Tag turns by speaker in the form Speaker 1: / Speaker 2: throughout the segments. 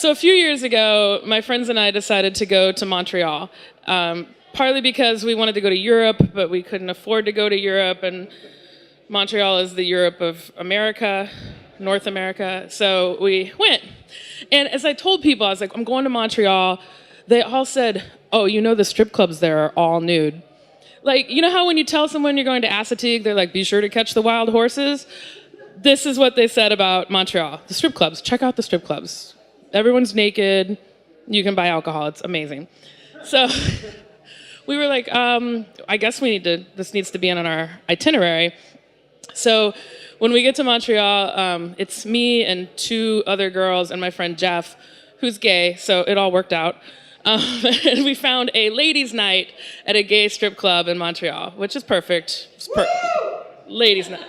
Speaker 1: So a few years ago, my friends and I decided to go to Montreal, partly because we wanted to go to Europe, but we couldn't afford to go to Europe, and Montreal is the Europe of America, North America, so we went. And as I told people, I was like, I'm going to Montreal, they all said, oh, you know the strip clubs there are all nude. Like, you know how when you tell someone you're going to Assateague, they're like, be sure to catch the wild horses? This is what they said about Montreal. The strip clubs, check out the strip clubs. Everyone's naked, you can buy alcohol, it's amazing. So we were like, I guess this needs to be on our itinerary. So when we get to Montreal, it's me and 2 other girls and my friend Jeff, who's gay, so it all worked out. And we found a ladies' night at a gay strip club in Montreal, which is perfect. Ladies' night.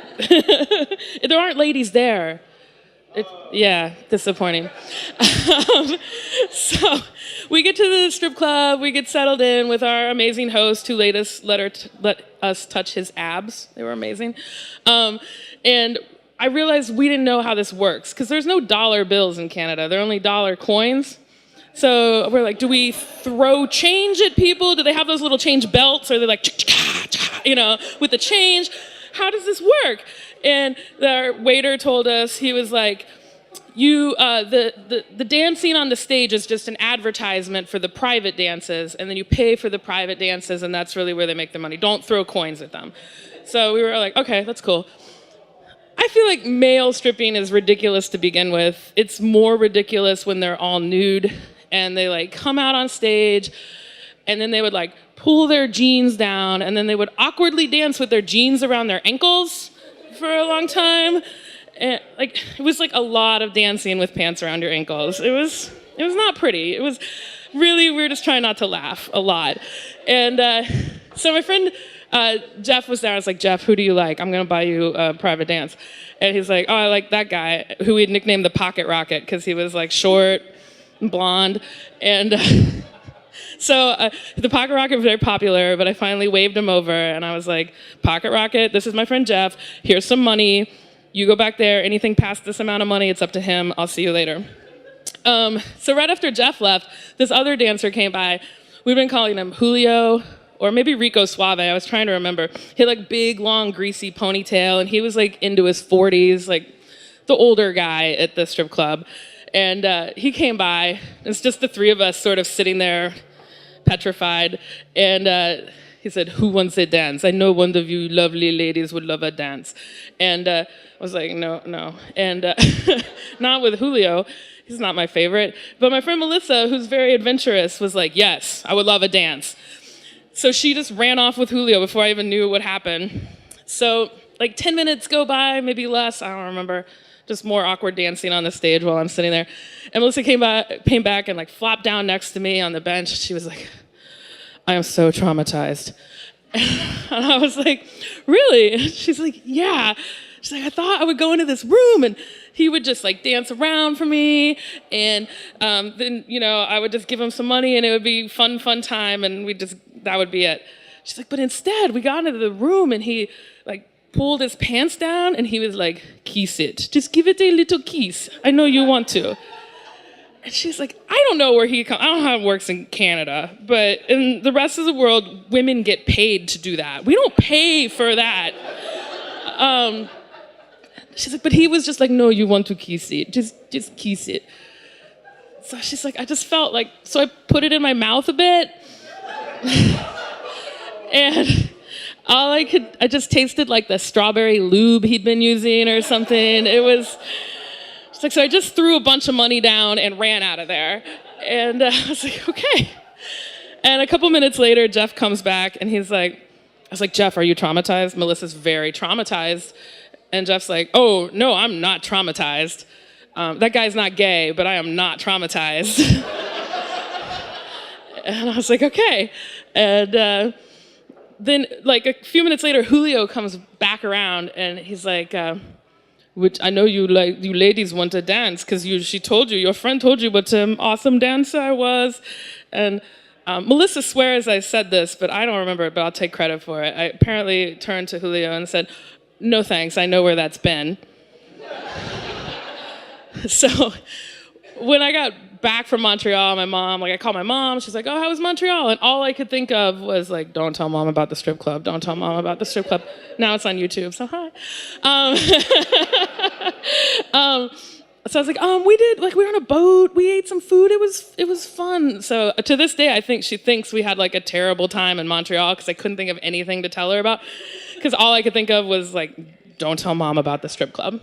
Speaker 1: There aren't ladies there. Yeah, disappointing. So we get to the strip club, we get settled in with our amazing host who let us touch his abs. They were amazing. And I realized we didn't know how this works because there's no dollar bills in Canada. They're only dollar coins. So we're like, do we throw change at people? Do they have those little change belts? Or are they like, with the change? How does this work? And the waiter told us, he was like, the dancing on the stage is just an advertisement for the private dances, and then you pay for the private dances, and that's really where they make their money. Don't throw coins at them. So we were like, okay, that's cool. I feel like male stripping is ridiculous to begin with. It's more ridiculous when they're all nude, and they like come out on stage, and then they would like pull their jeans down, and then they would awkwardly dance with their jeans around their ankles for a long time. And like it was like a lot of dancing with pants around your ankles. It was not pretty. It was really, we were just trying not to laugh a lot. And so my friend Jeff was there. I was like, Jeff, who do you like? I'm gonna buy you a private dance. And he's like, oh, I like that guy, who we'd nicknamed the Pocket Rocket because he was like short and blonde. And so the Pocket Rocket was very popular, but I finally waved him over and I was like, Pocket Rocket, this is my friend Jeff. Here's some money. You go back there. Anything past this amount of money, it's up to him. I'll see you later. So right after Jeff left, this other dancer came by. We've been calling him Julio, or maybe Rico Suave. I was trying to remember. He had like big, long, greasy ponytail, and he was like into his 40s, like the older guy at the strip club. And he came by. It's just the 3 of us sort of sitting there, petrified. And he said, who wants a dance? I know one of you lovely ladies would love a dance. And I was like, no. And not with Julio. He's not my favorite. But my friend Melissa, who's very adventurous, was like, yes, I would love a dance. So she just ran off with Julio before I even knew what happened. So like 10 minutes go by, maybe less, I don't remember. Just more awkward dancing on the stage while I'm sitting there. And Melissa came back and like flopped down next to me on the bench. She was like, I am so traumatized. And I was like, really? And she's like, yeah. She's like, I thought I would go into this room and he would just like dance around for me. And then, I would just give him some money and it would be fun time. And that would be it. She's like, but instead we got into the room and he like pulled his pants down and he was like, kiss it. Just give it a little kiss. I know you want to. And she's like, I don't know where he comes. I don't know how it works in Canada, but in the rest of the world, women get paid to do that. We don't pay for that. She's like, but he was just like, no, you want to kiss it. Just kiss it. So she's like, I just felt like, so I put it in my mouth a bit. And I just tasted like the strawberry lube he'd been using or something. It was... So I just threw a bunch of money down and ran out of there. And I was like, okay. And a couple minutes later, Jeff comes back and I was like, Jeff, are you traumatized? Melissa's very traumatized. And Jeff's like, oh, no, I'm not traumatized. That guy's not gay, but I am not traumatized. And I was like, okay. And then like a few minutes later, Julio comes back around and he's like, which I know you ladies want to dance because your friend told you what an awesome dancer I was. And Melissa swears I said this, but I don't remember it, but I'll take credit for it. I apparently turned to Julio and said, no thanks, I know where that's been. So when I got back from Montreal, my mom, like I called my mom, she's like, oh, how was Montreal? And all I could think of was like, don't tell mom about the strip club. Don't tell mom about the strip club. Now it's on YouTube, so hi. So I was like, we were on a boat, we ate some food, it was fun. So to this day, I think she thinks we had like a terrible time in Montreal because I couldn't think of anything to tell her about. Because all I could think of was like, don't tell mom about the strip club.